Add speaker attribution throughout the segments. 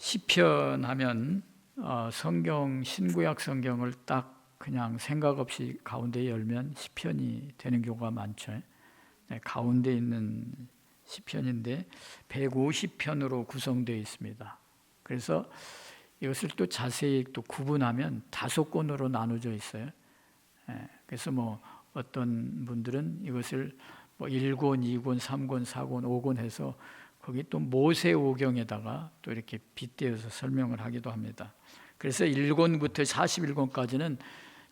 Speaker 1: 시편 하면 성경 신구약 성경을 딱 그냥 생각 없이 가운데 열면 시편이 되는 경우가 많죠. 가운데 있는 시편인데 150편으로 구성되어 있습니다. 그래서 이것을 또 자세히 또 구분하면 5권으로 나눠져 있어요. 그래서 어떤 분들은 이것을 1권, 2권, 3권, 4권, 5권 해서 거기 또 모세오경에다가 또 이렇게 빗대어서 설명을 하기도 합니다. 그래서 1권부터 41권까지는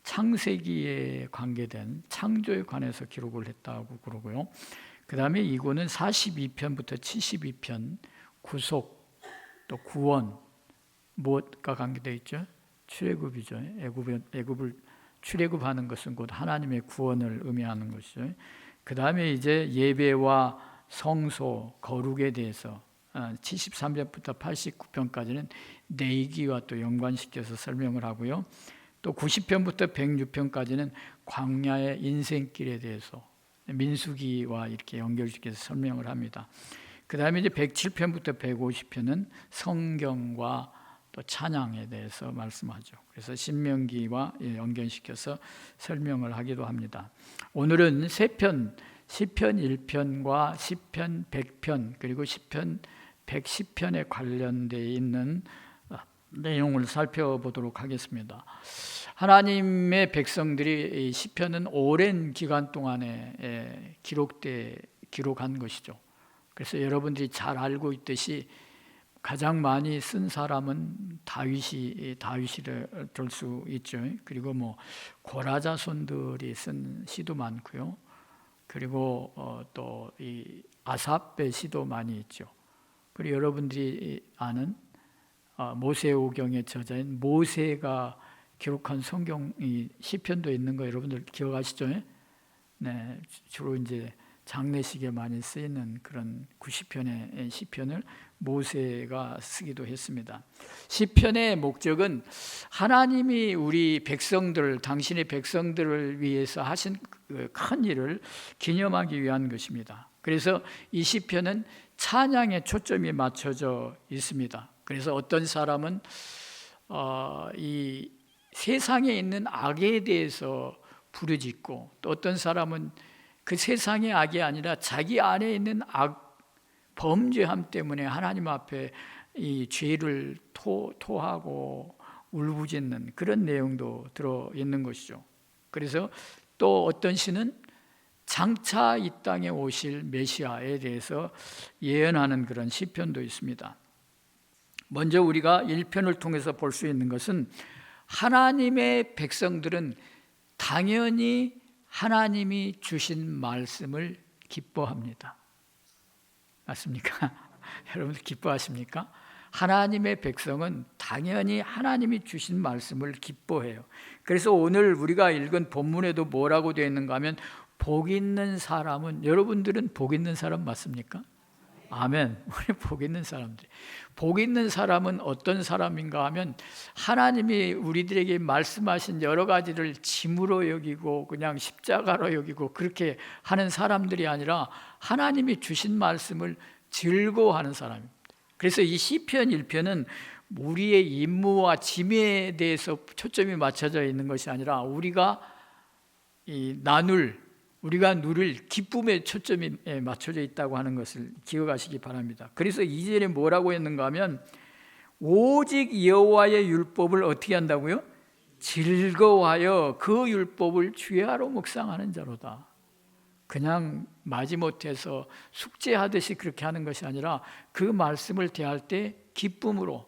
Speaker 1: 창세기에 관계된 창조에 관해서 기록을 했다고 그러고요. 그 다음에 2권은 42편부터 72편 구속, 또 구원, 무엇과 관계되어 있죠? 출애굽이죠. 애굽을 출애굽하는 것은 곧 하나님의 구원을 의미하는 것이죠. 그 다음에 이제 예배와 성소, 거룩에 대해서 73편부터 89편까지는 내기와 또 연관시켜서 설명을 하고요. 또 90편부터 106편까지는 광야의 인생길에 대해서 민수기와 이렇게 연결시켜서 설명을 합니다. 그 다음에 이제 107편부터 150편은 성경과 또 찬양에 대해서 말씀하죠. 그래서 신명기와 연결시켜서 설명을 하기도 합니다. 오늘은 3편, 시편 1편과 시편 100편 그리고 시편 110편에 관련되어 있는 내용을 살펴보도록 하겠습니다. 하나님의 백성들이 시편은 오랜 기간 동안에 기록한 것이죠. 그래서 여러분들이 잘 알고 있듯이 가장 많이 쓴 사람은 다윗이라 될 수 있죠. 그리고 고라 자손들이 쓴 시도 많고요. 그리고 또 이 아삽의 시도 많이 있죠. 그리고 여러분들이 아는 모세오경의 저자인 모세가 기록한 성경 시편도 있는 거 여러분들 기억하시죠? 네, 주로 이제 장례식에 많이 쓰이는 그런 90편의 시편을 모세가 쓰기도 했습니다. 시편의 목적은 하나님이 우리 백성들, 당신의 백성들을 위해서 하신 큰 일을 기념하기 위한 것입니다. 그래서 이 시편은 찬양에 초점이 맞춰져 있습니다. 그래서 어떤 사람은 이 세상에 있는 악에 대해서 부르짖고, 또 어떤 사람은 그 세상의 악이 아니라 자기 안에 있는 범죄함 때문에 하나님 앞에 이 죄를 토하고 울부짖는 그런 내용도 들어있는 것이죠. 그래서 또 어떤 시는 장차 이 땅에 오실 메시아에 대해서 예언하는 그런 시편도 있습니다. 먼저 우리가 1편을 통해서 볼 수 있는 것은 하나님의 백성들은 당연히 하나님이 주신 말씀을 기뻐합니다. 맞습니까? 여러분들 기뻐하십니까? 하나님의 백성은 당연히 하나님이 주신 말씀을 기뻐해요. 그래서 오늘 우리가 읽은 본문에도 뭐라고 되어 있는가 하면 복 있는 사람은, 여러분들은 복 있는 사람 맞습니까? 아멘. 우리 복 있는 사람들. 복 있는 사람은 어떤 사람인가 하면 하나님이 우리들에게 말씀하신 여러 가지를 짐으로 여기고 그냥 십자가로 여기고 그렇게 하는 사람들이 아니라 하나님이 주신 말씀을 즐거워하는 사람입니다. 그래서 이 시편 1편은 우리의 임무와 짐에 대해서 초점이 맞춰져 있는 것이 아니라 우리가 누릴 기쁨에 초점이 맞춰져 있다고 하는 것을 기억하시기 바랍니다. 그래서 2절에 뭐라고 했는가 하면 오직 여호와의 율법을 어떻게 한다고요? 즐거워하여 그 율법을 주야로 묵상하는 자로다. 그냥 마지못해서 숙제하듯이 그렇게 하는 것이 아니라 그 말씀을 대할 때 기쁨으로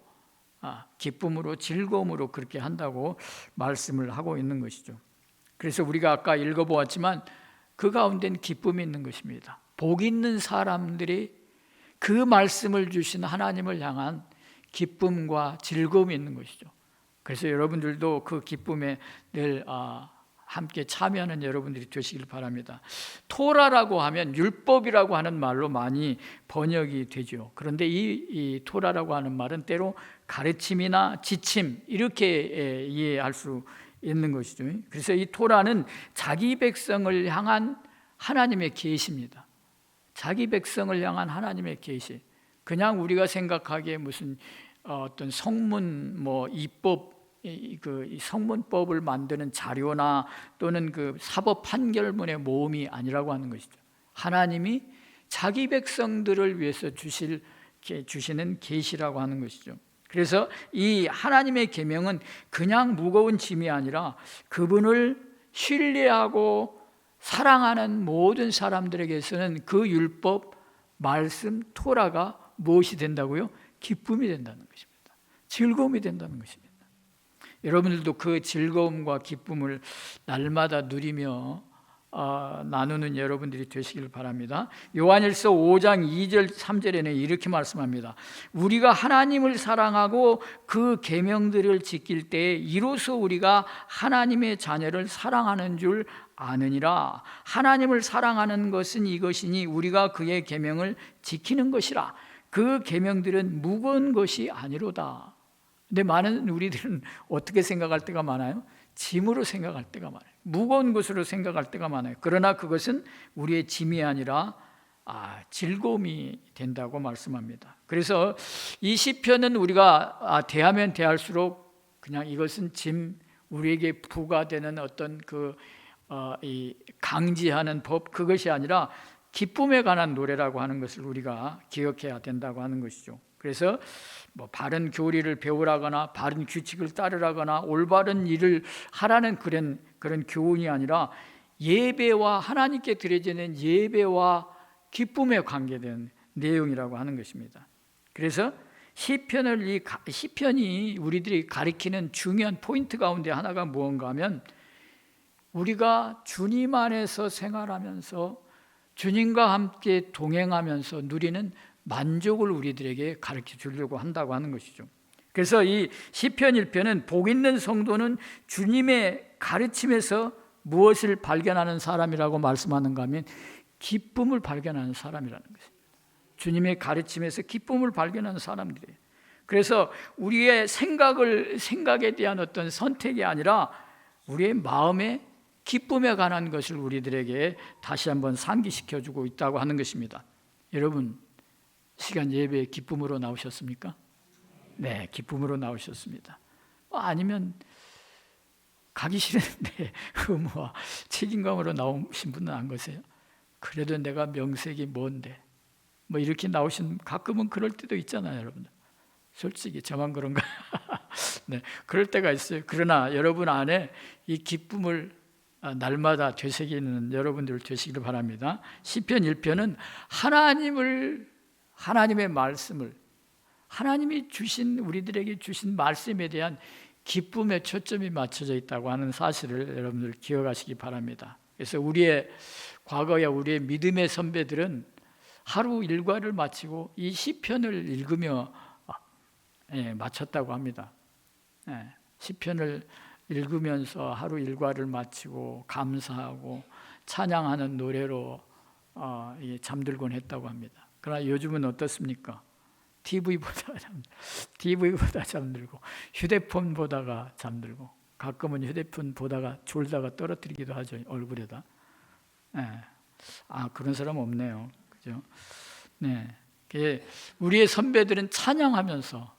Speaker 1: 즐거움으로 그렇게 한다고 말씀을 하고 있는 것이죠. 그래서 우리가 아까 읽어보았지만 그 가운데는 기쁨이 있는 것입니다. 복 있는 사람들이 그 말씀을 주신 하나님을 향한 기쁨과 즐거움이 있는 것이죠. 그래서 여러분들도 그 기쁨에 늘 함께 참여하는 여러분들이 되시길 바랍니다. 토라라고 하면 율법이라고 하는 말로 많이 번역이 되죠. 그런데 이 토라라고 하는 말은 때로 가르침이나 지침 이렇게 이해할 수 있는 것이죠. 그래서 이 토라는 자기 백성을 향한 하나님의 계시입니다. 자기 백성을 향한 하나님의 계시. 그냥 우리가 생각하기에 무슨 어떤 성문 입법 그 성문법을 만드는 자료나 또는 그 사법 판결문의 모음이 아니라고 하는 것이죠. 하나님이 자기 백성들을 위해서 주시는 계시라고 하는 것이죠. 그래서 이 하나님의 계명은 그냥 무거운 짐이 아니라 그분을 신뢰하고 사랑하는 모든 사람들에게서는 그 율법, 말씀, 토라가 무엇이 된다고요? 기쁨이 된다는 것입니다. 즐거움이 된다는 것입니다. 여러분들도 그 즐거움과 기쁨을 날마다 누리며 나누는 여러분들이 되시길 바랍니다. 요한일서 5장 2절 3절에는 이렇게 말씀합니다. 우리가 하나님을 사랑하고 그 계명들을 지킬 때에 이로써 우리가 하나님의 자녀를 사랑하는 줄 아느니라. 하나님을 사랑하는 것은 이것이니 우리가 그의 계명을 지키는 것이라. 그 계명들은 무거운 것이 아니로다. 근데 많은 우리들은 어떻게 생각할 때가 많아요? 짐으로 생각할 때가 많아요. 무거운 것으로 생각할 때가 많아요. 그러나 그것은 우리의 짐이 아니라 즐거움이 된다고 말씀합니다. 그래서 이 시편은 우리가 대하면 대할수록 그냥 이것은 짐, 우리에게 부과되는 어떤 이 강제하는 법, 그것이 아니라 기쁨에 관한 노래라고 하는 것을 우리가 기억해야 된다고 하는 것이죠. 그래서 바른 교리를 배우라거나 바른 규칙을 따르라거나 올바른 일을 하라는 그런 교훈이 아니라 예배와 하나님께 드려지는 예배와 기쁨에 관계된 내용이라고 하는 것입니다. 그래서 시편이 우리들이 가리키는 중요한 포인트 가운데 하나가 무언가 하면 우리가 주님 안에서 생활하면서 주님과 함께 동행하면서 누리는 만족을 우리들에게 가르쳐 주려고 한다고 하는 것이죠. 그래서 이 시편 1편은 복 있는 성도는 주님의 가르침에서 무엇을 발견하는 사람이라고 말씀하는가 하면 기쁨을 발견하는 사람이라는 것입니다. 주님의 가르침에서 기쁨을 발견하는 사람들이에요. 그래서 우리의 생각에 대한 어떤 선택이 아니라 우리의 마음의 기쁨에 관한 것을 우리들에게 다시 한번 상기시켜주고 있다고 하는 것입니다. 여러분, 시간 예배에 기쁨으로 나오셨습니까? 네, 기쁨으로 나오셨습니다. 아니면 가기 싫은데 의무와 책임감으로 나오신 분은 안 계세요? 그래도 내가 명색이 뭔데 이렇게 나오신, 가끔은 그럴 때도 있잖아요, 여러분들. 솔직히 저만 그런가? 네, 그럴 때가 있어요. 그러나 여러분 안에 이 기쁨을 날마다 되새기는 여러분들 되시길 바랍니다. 시편 1편은 하나님의 말씀을, 하나님이 우리들에게 주신 말씀에 대한 기쁨에 초점이 맞춰져 있다고 하는 사실을 여러분들 기억하시기 바랍니다. 그래서 우리의 과거에 우리의 믿음의 선배들은 하루 일과를 마치고 이 시편을 읽으며 마쳤다고 합니다. 시편을 읽으면서 하루 일과를 마치고 감사하고 찬양하는 노래로 잠들곤 했다고 합니다. 그러나 요즘은 어떻습니까? TV보다 잠들고 휴대폰 보다가 잠들고 가끔은 휴대폰 보다가 졸다가 떨어뜨리기도 하죠, 얼굴에다. 그런 사람 없네요, 그죠? 네, 우리의 선배들은 찬양하면서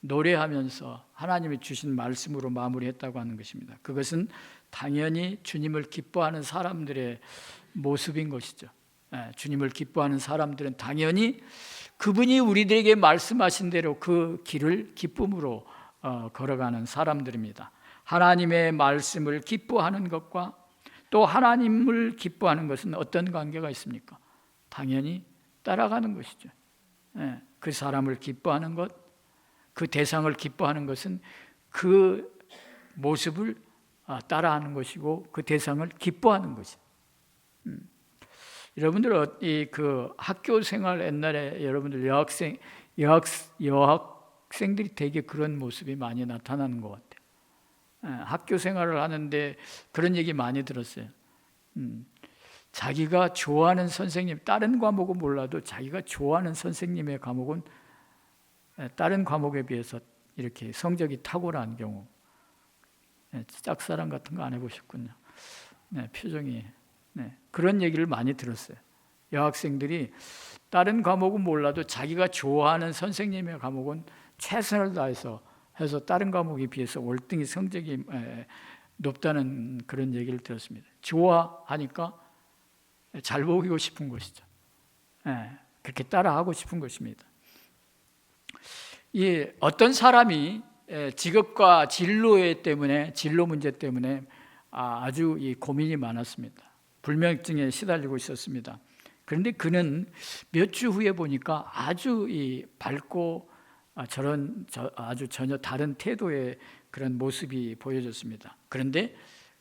Speaker 1: 노래하면서 하나님이 주신 말씀으로 마무리했다고 하는 것입니다. 그것은 당연히 주님을 기뻐하는 사람들의 모습인 것이죠. 주님을 기뻐하는 사람들은 당연히 그분이 우리들에게 말씀하신 대로 그 길을 기쁨으로 걸어가는 사람들입니다. 하나님의 말씀을 기뻐하는 것과 또 하나님을 기뻐하는 것은 어떤 관계가 있습니까? 당연히 따라가는 것이죠. 그 사람을 기뻐하는 것, 그 대상을 기뻐하는 것은 그 모습을 따라하는 것이고 그 대상을 기뻐하는 것이죠. 여러분들 그 학교 생활, 옛날에 여러분들 여학생들이 되게 그런 모습이 많이 나타나는 것 같아요. 학교 생활을 하는데 그런 얘기 많이 들었어요. 자기가 좋아하는 선생님, 다른 과목은 몰라도 자기가 좋아하는 선생님의 과목은 다른 과목에 비해서 이렇게 성적이 탁월한 경우. 짝사랑 같은 거 안 해보셨군요. 표정이. 그런 얘기를 많이 들었어요. 여학생들이 다른 과목은 몰라도 자기가 좋아하는 선생님의 과목은 최선을 다해서 해서 다른 과목에 비해서 월등히 성적이 높다는 그런 얘기를 들었습니다. 좋아하니까 잘 보이고 싶은 것이죠. 그렇게 따라하고 싶은 것입니다. 어떤 사람이 직업과 진로 문제 때문에 아주 고민이 많았습니다. 불면증에 시달리고 있었습니다. 그런데 그는 몇 주 후에 보니까 아주 밝고 아주 전혀 다른 태도의 그런 모습이 보여졌습니다. 그런데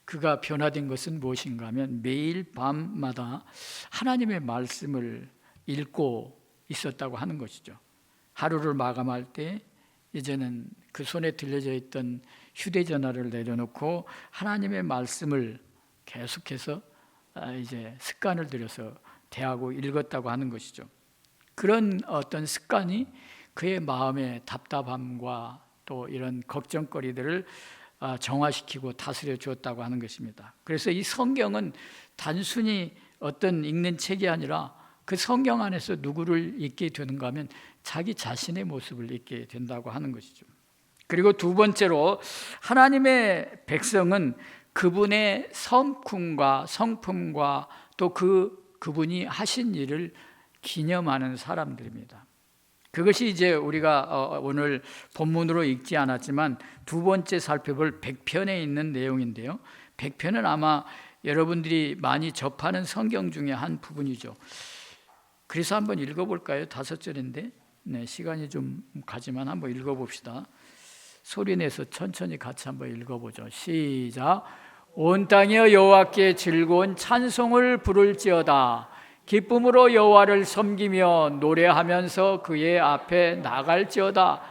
Speaker 1: 그가 변화된 것은 무엇인가 하면 매일 밤마다 하나님의 말씀을 읽고 있었다고 하는 것이죠. 하루를 마감할 때 이제는 그 손에 들려져 있던 휴대전화를 내려놓고 하나님의 말씀을 계속해서 이제 습관을 들여서 대하고 읽었다고 하는 것이죠. 그런 어떤 습관이 그의 마음의 답답함과 또 이런 걱정거리들을 정화시키고 다스려 주었다고 하는 것입니다. 그래서 이 성경은 단순히 어떤 읽는 책이 아니라 그 성경 안에서 누구를 읽게 되는가 하면 자기 자신의 모습을 읽게 된다고 하는 것이죠. 그리고 두 번째로 하나님의 백성은 그분의 성품과 또 그분이 하신 일을 기념하는 사람들입니다. 그것이 이제 우리가 오늘 본문으로 읽지 않았지만 두 번째 살펴볼 100편에 있는 내용인데요. 100편은 아마 여러분들이 많이 접하는 성경 중에 한 부분이죠. 그래서 한번 읽어볼까요? 5절인데 시간이 좀 가지만 한번 읽어봅시다. 소리내서 천천히 같이 한번 읽어보죠. 시작. 온 땅이여 여호와께 즐거운 찬송을 부를지어다. 기쁨으로 여호와를 섬기며 노래하면서 그의 앞에 나갈지어다.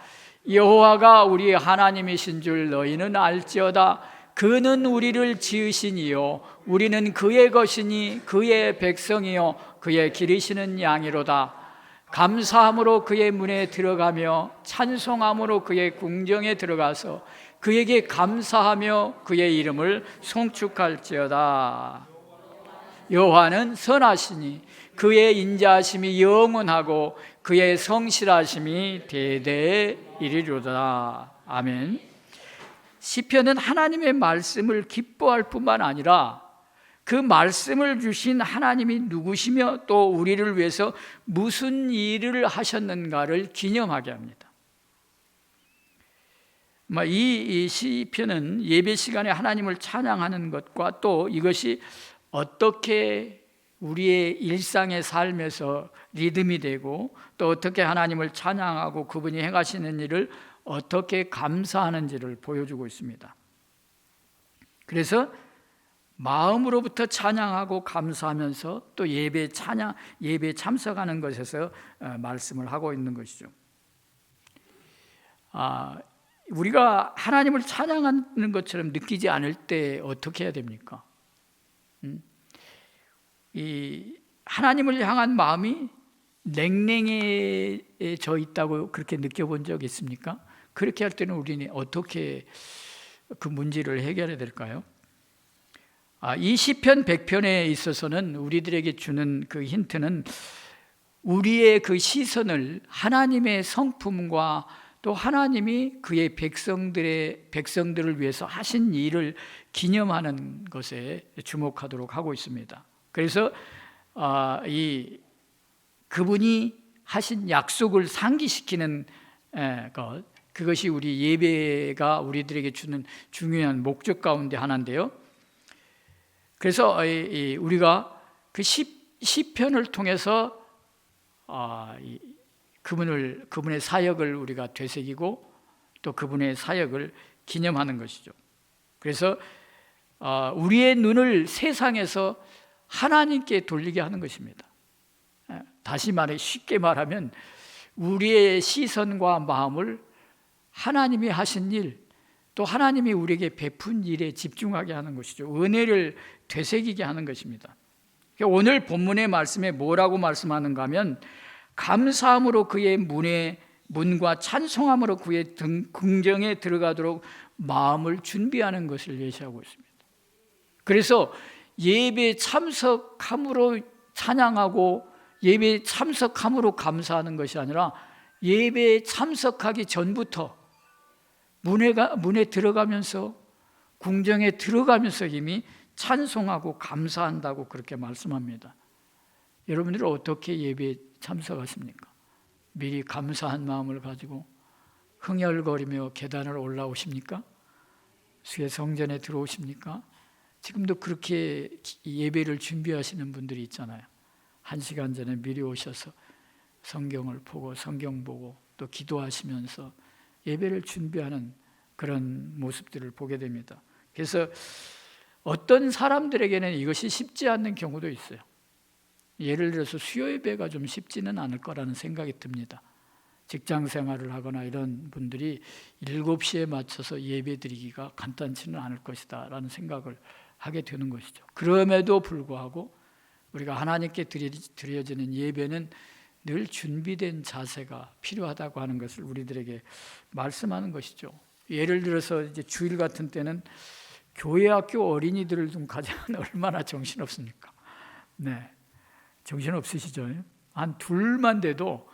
Speaker 1: 여호와가 우리 하나님이신 줄 너희는 알지어다. 그는 우리를 지으시니요 우리는 그의 것이니 그의 백성이요 그의 기르시는 양이로다. 감사함으로 그의 문에 들어가며 찬송함으로 그의 궁정에 들어가서 그에게 감사하며 그의 이름을 송축할지어다. 여호와는 선하시니 그의 인자하심이 영원하고 그의 성실하심이 대대에 이르리로다. 아멘. 시편은 하나님의 말씀을 기뻐할 뿐만 아니라 그 말씀을 주신 하나님이 누구시며 또 우리를 위해서 무슨 일을 하셨는가를 기념하게 합니다. 이 시편은 예배 시간에 하나님을 찬양하는 것과 또 이것이 어떻게 우리의 일상의 삶에서 리듬이 되고 또 어떻게 하나님을 찬양하고 그분이 행하시는 일을 어떻게 감사하는지를 보여주고 있습니다. 그래서 마음으로부터 찬양하고 감사하면서 또 예배에 참석하는 것에서 말씀을 하고 있는 것이죠. 우리가 하나님을 찬양하는 것처럼 느끼지 않을 때 어떻게 해야 됩니까? 이 하나님을 향한 마음이 냉랭해져 있다고 그렇게 느껴본 적 있습니까? 그렇게 할 때는 우리는 어떻게 그 문제를 해결해야 될까요? 이 시편 100편에 있어서는 우리들에게 주는 그 힌트는 우리의 그 시선을 하나님의 성품과 또 하나님이 그의 백성들을 위해서 하신 일을 기념하는 것에 주목하도록 하고 있습니다. 그래서 그분이 하신 약속을 상기시키는 것, 그것이 우리 예배가 우리들에게 주는 중요한 목적 가운데 하나인데요. 그래서 우리가 그 시편을 통해서 그분의 사역을 우리가 되새기고 또 그분의 사역을 기념하는 것이죠. 그래서 우리의 눈을 세상에서 하나님께 돌리게 하는 것입니다. 다시 쉽게 말하면 우리의 시선과 마음을 하나님이 하신 일, 또 하나님이 우리에게 베푼 일에 집중하게 하는 것이죠. 은혜를 되새기게 하는 것입니다. 오늘 본문의 말씀에 뭐라고 말씀하는가 하면 감사함으로 그의 문과 찬송함으로 그의 궁정에 들어가도록 마음을 준비하는 것을 예시하고 있습니다. 그래서 예배에 참석함으로 찬양하고 예배에 참석함으로 감사하는 것이 아니라 예배에 참석하기 전부터 문에 들어가면서, 궁정에 들어가면서 이미 찬송하고 감사한다고 그렇게 말씀합니다. 여러분들은 어떻게 예배에 참석하십니까? 미리 감사한 마음을 가지고 흥얼거리며 계단을 올라오십니까? 수의 성전에 들어오십니까? 지금도 그렇게 예배를 준비하시는 분들이 있잖아요. 1시간 전에 미리 오셔서 성경을 보고, 성경 보고 또 기도하시면서 예배를 준비하는 그런 모습들을 보게 됩니다. 그래서 어떤 사람들에게는 이것이 쉽지 않는 경우도 있어요. 예를 들어서 수요 예배가 좀 쉽지는 않을 거라는 생각이 듭니다. 직장 생활을 하거나 이런 분들이 7시에 맞춰서 예배 드리기가 간단치는 않을 것이다 라는 생각을 하게 되는 것이죠. 그럼에도 불구하고 우리가 하나님께 드려지는 예배는 늘 준비된 자세가 필요하다고 하는 것을 우리들에게 말씀하는 것이죠. 예를 들어서 이제 주일 같은 때는 교회 학교 어린이들을 좀 가지면 얼마나 정신없습니까? 네, 정신없으시죠? 한 둘만 돼도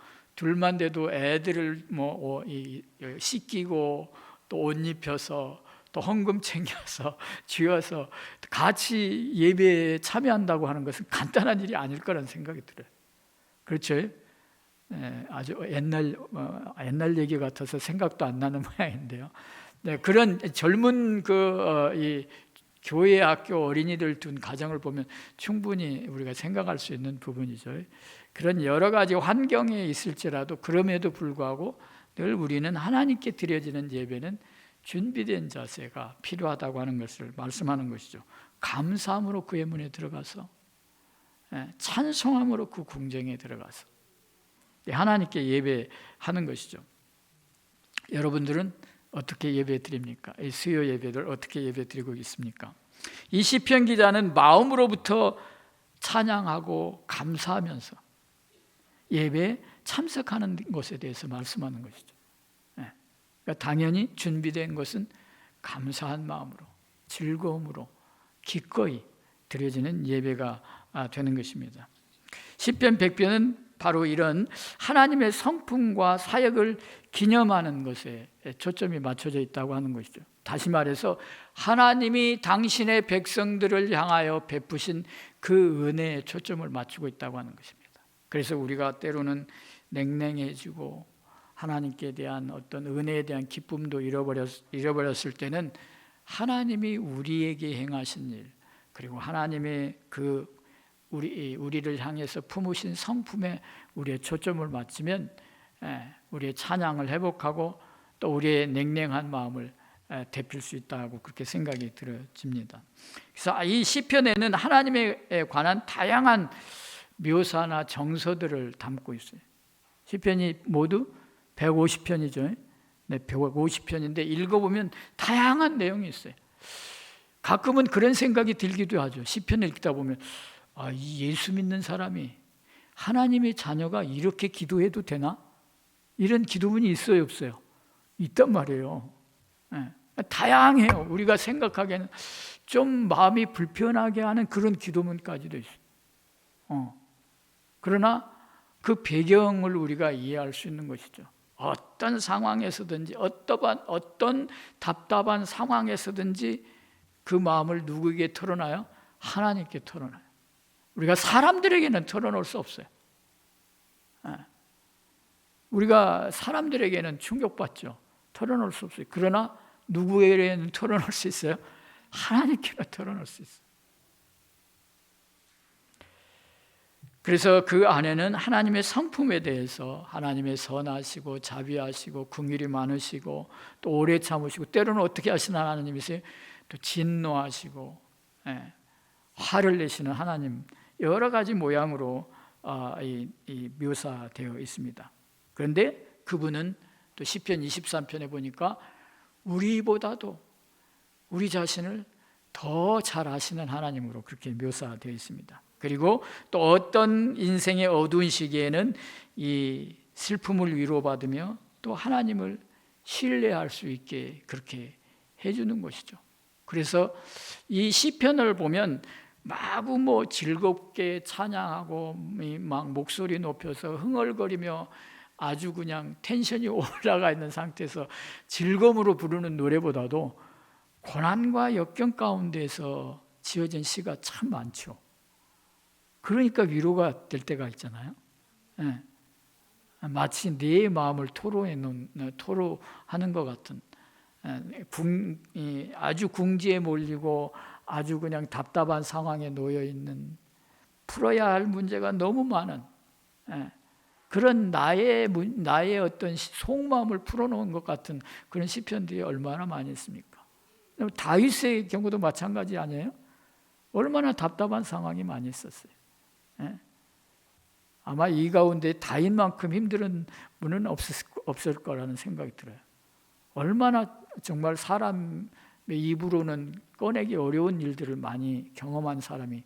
Speaker 1: 애들을 씻기고 또 옷 입혀서 또 헌금 챙겨서 쥐어서 같이 예배에 참여한다고 하는 것은 간단한 일이 아닐 거라는 생각이 들어요. 그렇죠? 아주 옛날 얘기 같아서 생각도 안 나는 모양인데요. 네, 그런 젊은 이 교회 학교 어린이들 둔 가정을 보면 충분히 우리가 생각할 수 있는 부분이죠. 그런 여러 가지 환경에 있을지라도 그럼에도 불구하고 늘 우리는 하나님께 드려지는 예배는 준비된 자세가 필요하다고 하는 것을 말씀하는 것이죠. 감사함으로 그의 문에 들어가서, 찬송함으로 그 궁정에 들어가서 하나님께 예배하는 것이죠. 여러분들은 어떻게 예배 드립니까? 이 수요 예배를 어떻게 예배 드리고 있습니까? 이 시편 기자는 마음으로부터 찬양하고 감사하면서 예배에 참석하는 것에 대해서 말씀하는 것이죠. 그러니까 당연히 준비된 것은 감사한 마음으로, 즐거움으로 기꺼이 드려지는 예배가 되는 것입니다. 시편 100편은 바로 이런 하나님의 성품과 사역을 기념하는 것에 초점이 맞춰져 있다고 하는 것이죠. 다시 말해서 하나님이 당신의 백성들을 향하여 베푸신 그 은혜에 초점을 맞추고 있다고 하는 것입니다. 그래서 우리가 때로는 냉랭해지고 하나님께 대한 어떤 은혜에 대한 기쁨도 잃어버렸을 때는 하나님이 우리에게 행하신 일, 그리고 하나님의 우리를 향해서 품으신 성품에 우리의 초점을 맞추면 우리의 찬양을 회복하고 또 우리의 냉랭한 마음을 데필 수 있다고 그렇게 생각이 들어집니다. 그래서 이 시편에는 하나님에 관한 다양한 묘사나 정서들을 담고 있어요. 시편이 모두 150편이죠. 네, 150편인데 읽어보면 다양한 내용이 있어요. 가끔은 그런 생각이 들기도 하죠. 시편을 읽다 보면 이 예수 믿는 사람이 하나님의 자녀가 이렇게 기도해도 되나? 이런 기도문이 있어요, 없어요? 있단 말이에요. 다양해요. 우리가 생각하기에는 좀 마음이 불편하게 하는 그런 기도문까지도 있어요. 그러나 그 배경을 우리가 이해할 수 있는 것이죠. 어떤 상황에서든지 어떤 답답한 상황에서든지 그 마음을 누구에게 털어놔요? 하나님께 털어놔요. 우리가 사람들에게는 털어놓을 수 없어요. 우리가 사람들에게는 충격받죠. 털어놓을 수 없어요. 그러나 누구에게는 털어놓을 수 있어요? 하나님께는 털어놓을 수 있어요. 그래서 그 안에는 하나님의 성품에 대해서 하나님의 선하시고 자비하시고 긍휼이 많으시고 또 오래 참으시고 때로는 어떻게 하시는 하나님이세요? 또 진노하시고 화를 내시는 하나님, 여러 가지 모양으로 묘사되어 있습니다. 그런데 그분은 또 시편 23편에 보니까 우리보다도 우리 자신을 더 잘 아시는 하나님으로 그렇게 묘사되어 있습니다. 그리고 또 어떤 인생의 어두운 시기에는 이 슬픔을 위로받으며 또 하나님을 신뢰할 수 있게 그렇게 해주는 것이죠. 그래서 이 시편을 보면 마구 즐겁게 찬양하고 막 목소리 높여서 흥얼거리며 아주 그냥 텐션이 올라가 있는 상태에서 즐거움으로 부르는 노래보다도 고난과 역경 가운데서 지어진 시가 참 많죠. 그러니까 위로가 될 때가 있잖아요. 예. 마치 내 마음을 토로하는 것 같은, 아주 궁지에 몰리고 아주 그냥 답답한 상황에 놓여 있는, 풀어야 할 문제가 너무 많은, 그런 나의 어떤 속마음을 풀어놓은 것 같은 그런 시편들이 얼마나 많이 있습니까? 다윗의 경우도 마찬가지 아니에요? 얼마나 답답한 상황이 많이 있었어요. 아마 이 가운데 다윗만큼 힘든 분은 없을 거라는 생각이 들어요. 얼마나 정말 사람의 입으로는 꺼내기 어려운 일들을 많이 경험한 사람이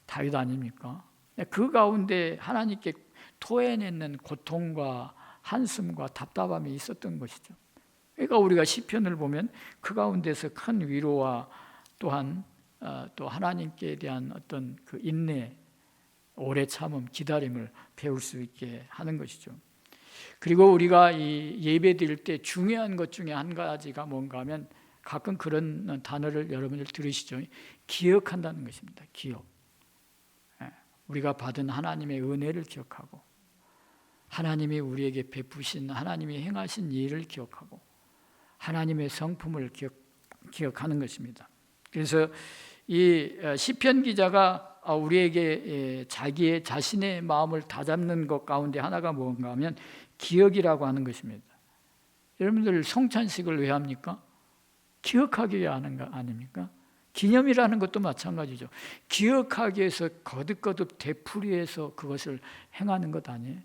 Speaker 1: 다윗 아닙니까? 그 가운데 하나님께 토해내는 고통과 한숨과 답답함이 있었던 것이죠. 그러니까 우리가 시편을 보면 그 가운데서 큰 위로와 또한 또 하나님께 대한 어떤 그 인내, 오래 참음, 기다림을 배울 수 있게 하는 것이죠. 그리고 우리가 이 예배 드릴 때 중요한 것 중에 한 가지가 뭔가 하면 가끔 그런 단어를 여러분들 들으시죠. 기억한다는 것입니다. 기억. 우리가 받은 하나님의 은혜를 기억하고 하나님이 우리에게 베푸신, 하나님이 행하신 일을 기억하고 하나님의 성품을 기억하는 것입니다. 그래서 이 시편 기자가 우리에게 자신의 마음을 다잡는 것 가운데 하나가 뭔가 하면 기억이라고 하는 것입니다. 여러분들 성찬식을 왜 합니까? 기억하기 위해 하는 거 아닙니까? 기념이라는 것도 마찬가지죠. 기억하기 위해서 거듭거듭 되풀이해서 그것을 행하는 것 아니에요?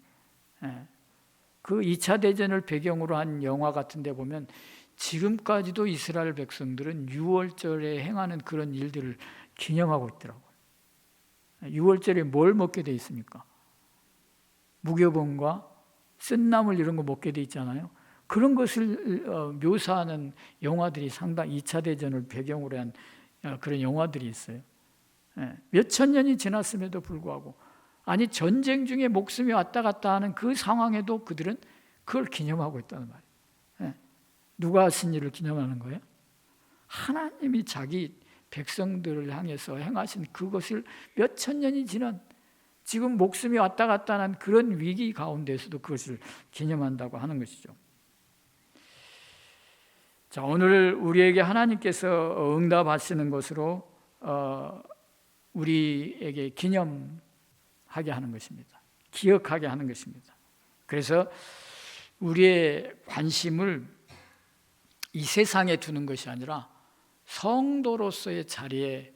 Speaker 1: 그 2차 대전을 배경으로 한 영화 같은 데 보면 지금까지도 이스라엘 백성들은 6월절에 행하는 그런 일들을 기념하고 있더라고요. 6월절에 뭘 먹게 돼 있습니까? 무교봉과 쓴나물 이런 거 먹게 돼 있잖아요. 그런 것을 묘사하는 영화들이 상당히 2차 대전을 배경으로 한 그런 영화들이 있어요. 몇천 년이 지났음에도 불구하고, 아니 전쟁 중에 목숨이 왔다 갔다 하는 그 상황에도 그들은 그걸 기념하고 있다는 말이에요. 누가 하신 일을 기념하는 거예요? 하나님이 자기 백성들을 향해서 행하신 그것을 몇천 년이 지난, 지금 목숨이 왔다 갔다 하는 그런 위기 가운데서도 그것을 기념한다고 하는 것이죠. 자, 오늘 우리에게 하나님께서 응답하시는 것으로 우리에게 기념하게 하는 것입니다. 기억하게 하는 것입니다. 그래서 우리의 관심을 이 세상에 두는 것이 아니라 성도로서의 자리에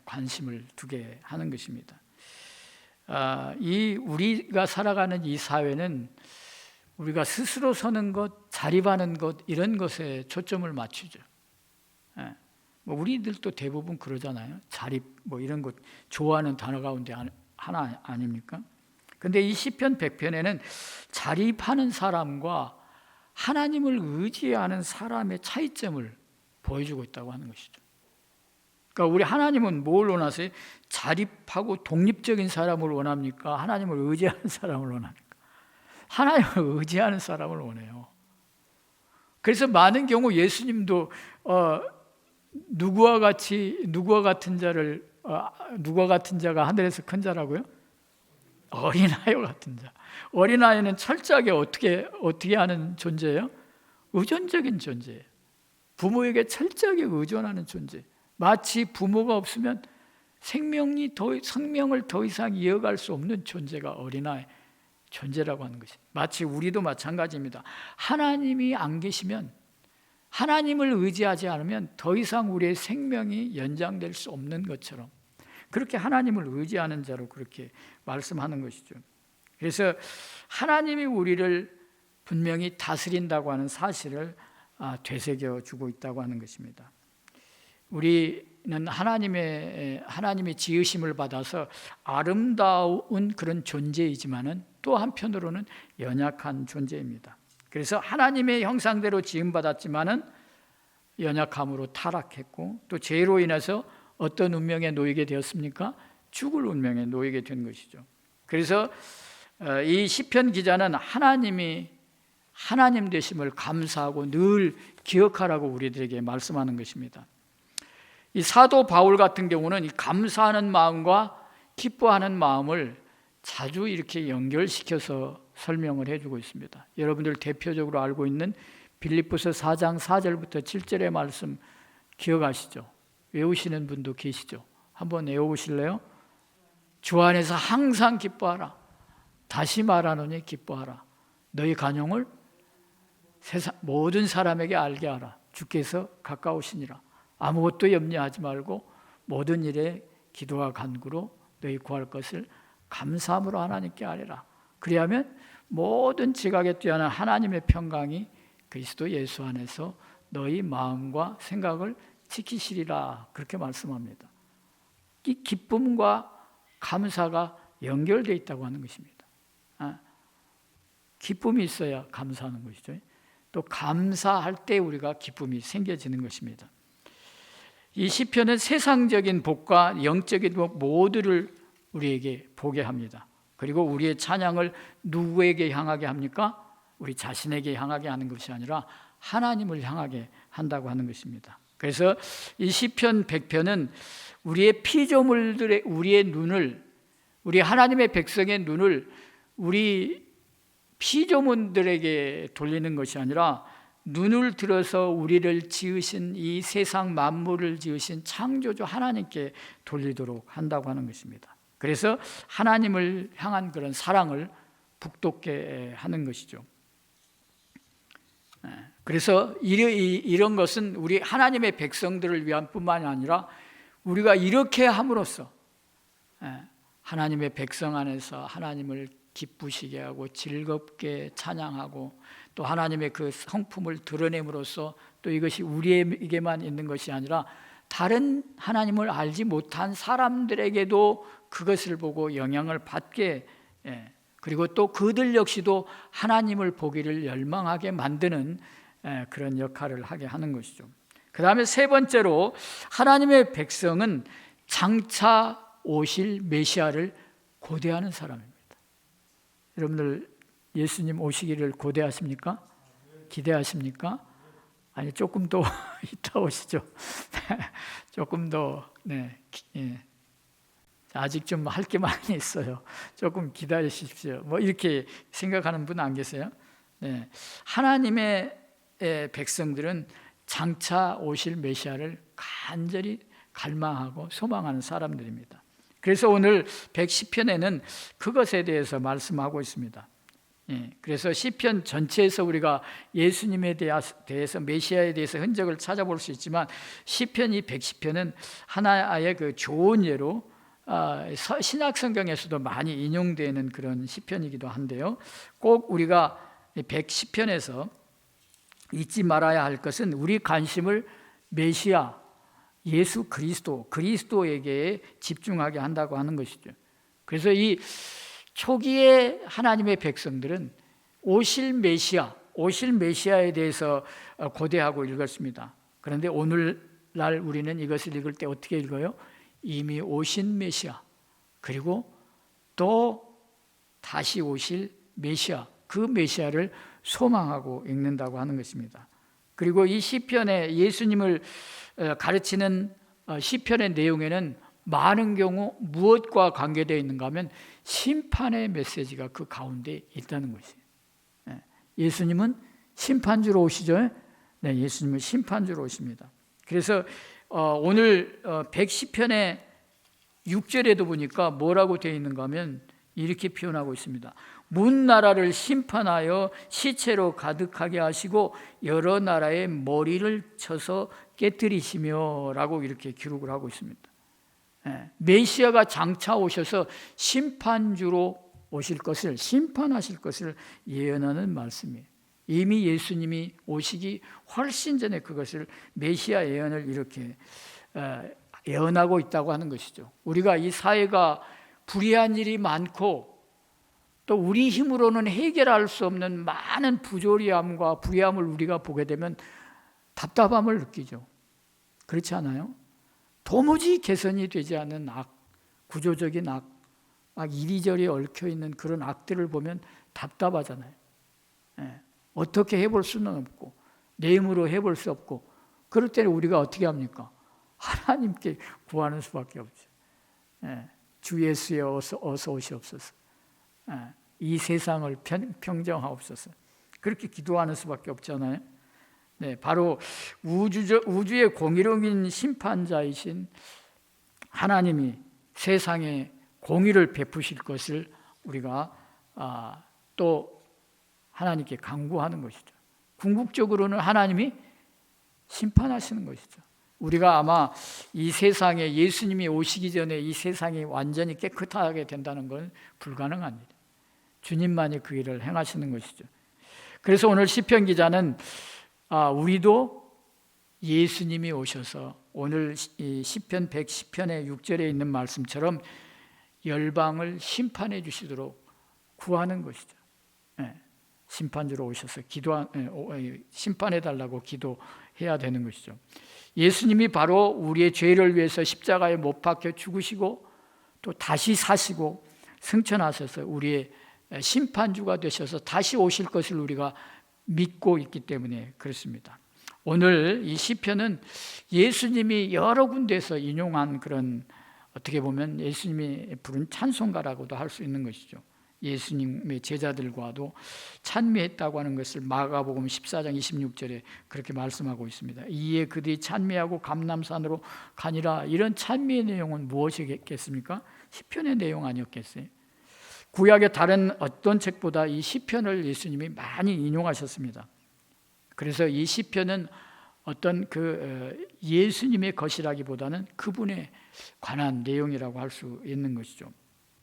Speaker 1: 관심을 두게 하는 것입니다. 우리가 살아가는 이 사회는 우리가 스스로 서는 것, 자립하는 것, 이런 것에 초점을 맞추죠. 우리들도 대부분 그러잖아요. 자립 이런 것 좋아하는 단어 가운데 하나 아닙니까? 근데 이 시편 100편에는 자립하는 사람과 하나님을 의지하는 사람의 차이점을 보여주고 있다고 하는 것이죠. 그러니까 우리 하나님은 뭘 원하세요? 자립하고 독립적인 사람을 원합니까? 하나님을 의지하는 사람을 원합니까? 하나님을 의지하는 사람을 원해요. 그래서 많은 경우 예수님도 누구와 같은 자가 하늘에서 큰 자라고요? 어린아이와 같은 자. 어린아이는 철저하게 어떻게 하는 존재예요? 의존적인 존재예요. 부모에게 철저하게 의존하는 존재. 마치 부모가 없으면 생명을 더 이상 이어갈 수 없는 존재가 어린아이 존재라고 하는 것이. 마치 우리도 마찬가지입니다. 하나님이 안 계시면, 하나님을 의지하지 않으면 더 이상 우리의 생명이 연장될 수 없는 것처럼, 그렇게 하나님을 의지하는 자로 그렇게 말씀하는 것이죠. 그래서 하나님이 우리를 분명히 다스린다고 하는 사실을 되새겨 주고 있다고 하는 것입니다. 우리는 하나님의 지으심을 받아서 아름다운 그런 존재이지만은 또 한편으로는 연약한 존재입니다. 그래서 하나님의 형상대로 지음받았지만은 연약함으로 타락했고, 또 죄로 인해서 어떤 운명에 놓이게 되었습니까? 죽을 운명에 놓이게 된 것이죠. 그래서 이 시편 기자는 하나님이 하나님 되심을 감사하고 늘 기억하라고 우리들에게 말씀하는 것입니다. 이 사도 바울 같은 경우는 이 감사하는 마음과 기뻐하는 마음을 자주 이렇게 연결시켜서 설명을 해주고 있습니다. 여러분들 대표적으로 알고 있는 빌립보서 4장 4절부터 7절의 말씀 기억하시죠? 외우시는 분도 계시죠? 한번 외워보실래요? 주 안에서 항상 기뻐하라. 다시 말하노니 기뻐하라. 너희 간용을 세상 모든 사람에게 알게 하라. 주께서 가까우시니라. 아무것도 염려하지 말고 모든 일에 기도와 간구로 너희 구할 것을 감사함으로 하나님께 아뢰라. 그리하면 모든 지각에 뛰어난 하나님의 평강이 그리스도 예수 안에서 너희 마음과 생각을 지키시리라. 그렇게 말씀합니다. 이 기쁨과 감사가 연결되어 있다고 하는 것입니다. 기쁨이 있어야 감사하는 것이죠. 또 감사할 때 우리가 기쁨이 생겨지는 것입니다. 이 시편은 세상적인 복과 영적인 복 모두를 우리에게 보게 합니다. 그리고 우리의 찬양을 누구에게 향하게 합니까? 우리 자신에게 향하게 하는 것이 아니라 하나님을 향하게 한다고 하는 것입니다. 그래서 이 시편 100편은 우리의 피조물들의 우리의 눈을, 우리 하나님의 백성의 눈을 우리 피조물들에게 돌리는 것이 아니라 눈을 들어서 우리를 지으신 이 세상 만물을 지으신 창조주 하나님께 돌리도록 한다고 하는 것입니다. 그래서 하나님을 향한 그런 사랑을 북돋게 하는 것이죠. 그래서 이런 것은 우리 하나님의 백성들을 위한 뿐만이 아니라 우리가 이렇게 함으로써 하나님의 백성 안에서 하나님을 기쁘시게 하고 즐겁게 찬양하고 또 하나님의 그 성품을 드러냄으로써 또 이것이 우리에게만 있는 것이 아니라 다른 하나님을 알지 못한 사람들에게도 그것을 보고 영향을 받게, 그리고 또 그들 역시도 하나님을 보기를 열망하게 만드는 그런 역할을 하게 하는 것이죠. 그 다음에 세 번째로 하나님의 백성은 장차 오실 메시아를 고대하는 사람입니다. 여러분들 예수님 오시기를 고대하십니까? 기대하십니까? 아니 조금 더 이따 오시죠. 조금 더 아직 좀 할 게 많이 있어요. 조금 기다리십시오. 뭐 이렇게 생각하는 분 안 계세요? 네. 하나님의 백성들은 장차 오실 메시아를 간절히 갈망하고 소망하는 사람들입니다. 그래서 오늘 110편에는 그것에 대해서 말씀하고 있습니다. 그래서 시편 전체에서 우리가 예수님에 대해서 메시아에 대해서 흔적을 찾아볼 수 있지만 시편 이 110편은 하나의 그 좋은 예로 신약 성경에서도 많이 인용되는 그런 시편이기도 한데요. 꼭 우리가 110편에서 잊지 말아야 할 것은 우리 관심을 메시아 예수 그리스도에게 집중하게 한다고 하는 것이죠. 그래서 이 초기에 하나님의 백성들은 오실 메시아에 대해서 고대하고 읽었습니다. 그런데 오늘날 우리는 이것을 읽을 때 어떻게 읽어요? 이미 오신 메시아, 그리고 또 다시 오실 메시아, 그 메시아를 소망하고 읽는다고 하는 것입니다. 그리고 이 시편에 예수님을 가르치는 시편의 내용에는 많은 경우 무엇과 관계되어 있는가 하면 심판의 메시지가 그 가운데 있다는 것이에요. 예수님은 심판주로 오시죠? 네, 예수님은 심판주로 오십니다. 그래서 오늘 110편의 6절에도 보니까 뭐라고 되어 있는가 하면 이렇게 표현하고 있습니다. 문 나라를 심판하여 시체로 가득하게 하시고 여러 나라의 머리를 쳐서 깨뜨리시며 라고 이렇게 기록을 하고 있습니다. 메시아가 장차 오셔서 심판주로 오실 것을, 심판하실 것을 예언하는 말씀이에요. 이미 예수님이 오시기 훨씬 전에 그것을 메시아 예언을 이렇게 예언하고 있다고 하는 것이죠. 우리가 이 사회가 불의한 일이 많고 또 우리 힘으로는 해결할 수 없는 많은 부조리함과 불의함을 우리가 보게 되면 답답함을 느끼죠. 그렇지 않아요? 도무지 개선이 되지 않는 악, 구조적인 악, 막 이리저리 얽혀 있는 그런 악들을 보면 답답하잖아요. 어떻게 해볼 수는 없고 내 힘으로 해볼 수 없고 그럴 때는 우리가 어떻게 합니까? 하나님께 구하는 수밖에 없죠. 주 예수여 어서 오시옵소서. 이 세상을 평정하옵소서. 그렇게 기도하는 수밖에 없잖아요. 바로 우주의 공의로운 심판자이신 하나님이 세상에 공의를 베푸실 것을 우리가 또 하나님께 간구하는 것이죠. 궁극적으로는 하나님이 심판하시는 것이죠. 우리가 아마 이 세상에 예수님이 오시기 전에 이 세상이 완전히 깨끗하게 된다는 건 불가능합니다. 주님만이 그 일을 행하시는 것이죠. 그래서 오늘 시편 기자는 우리도 예수님이 오셔서 오늘 시편 110편의 6절에 있는 말씀처럼 열방을 심판해 주시도록 구하는 것이죠. 심판주로 오셔서 심판해 달라고 기도해야 되는 것이죠. 예수님이 바로 우리의 죄를 위해서 십자가에 못 박혀 죽으시고 또 다시 사시고 승천하셔서 우리의 심판주가 되셔서 다시 오실 것을 우리가 믿고 있기 때문에 그렇습니다. 오늘 이 시편은 예수님이 여러 군데에서 인용한 그런 어떻게 보면 예수님이 부른 찬송가라고도 할 수 있는 것이죠. 예수님의 제자들과도 찬미했다고 하는 것을 마가복음 14장 26절에 그렇게 말씀하고 있습니다. 이에 그들이 찬미하고 감람산으로 가니라. 이런 찬미의 내용은 무엇이겠습니까? 시편의 내용 아니었겠어요? 구약의 다른 어떤 책보다 이 시편을 예수님이 많이 인용하셨습니다. 그래서 이 시편은 어떤 예수님의 것이라기보다는 그분에 관한 내용이라고 할 수 있는 것이죠.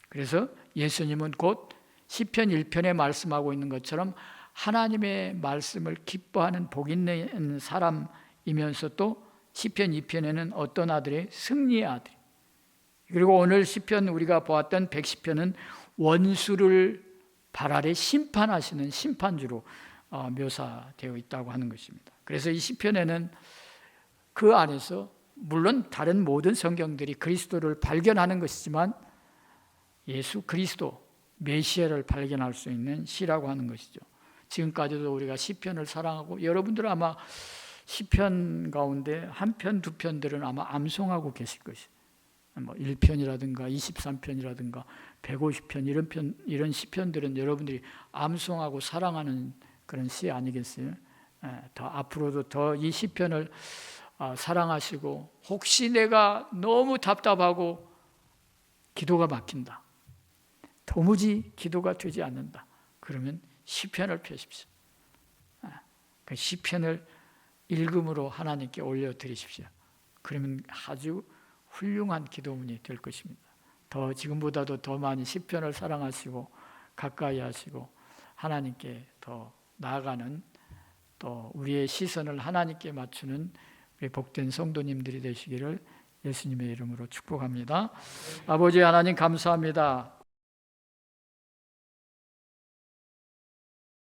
Speaker 1: 그래서 예수님은 곧 시편 1편에 말씀하고 있는 것처럼 하나님의 말씀을 기뻐하는 복 있는 사람이면서 또 시편 2편에는 어떤 아들의 승리의 아들. 그리고 오늘 시편 우리가 보았던 110편은 원수를 발 아래 심판하시는 심판주로 묘사되어 있다고 하는 것입니다. 그래서 이 시편에는 그 안에서 물론 다른 모든 성경들이 그리스도를 발견하는 것이지만 예수 그리스도 메시아를 발견할 수 있는 시라고 하는 것이죠. 지금까지도 우리가 시편을 사랑하고 여러분들은 아마 시편 가운데 한 편, 두 편들은 아마 암송하고 계실 것이에요. 1편이라든가 23편이라든가 150편 이런 시편들은 여러분들이 암송하고 사랑하는 그런 시 아니겠어요? 더 앞으로도 더 이 시편을 사랑하시고 혹시 내가 너무 답답하고 기도가 막힌다. 도무지 기도가 되지 않는다. 그러면 시편을 펴십시오. 그 시편을 읽음으로 하나님께 올려드리십시오. 그러면 아주 훌륭한 기도문이 될 것입니다. 더 지금보다도 더 많이 시편을 사랑하시고 가까이 하시고 하나님께 더 나아가는 또 우리의 시선을 하나님께 맞추는 우리 복된 성도님들이 되시기를 예수님의 이름으로 축복합니다. 아버지 하나님 감사합니다.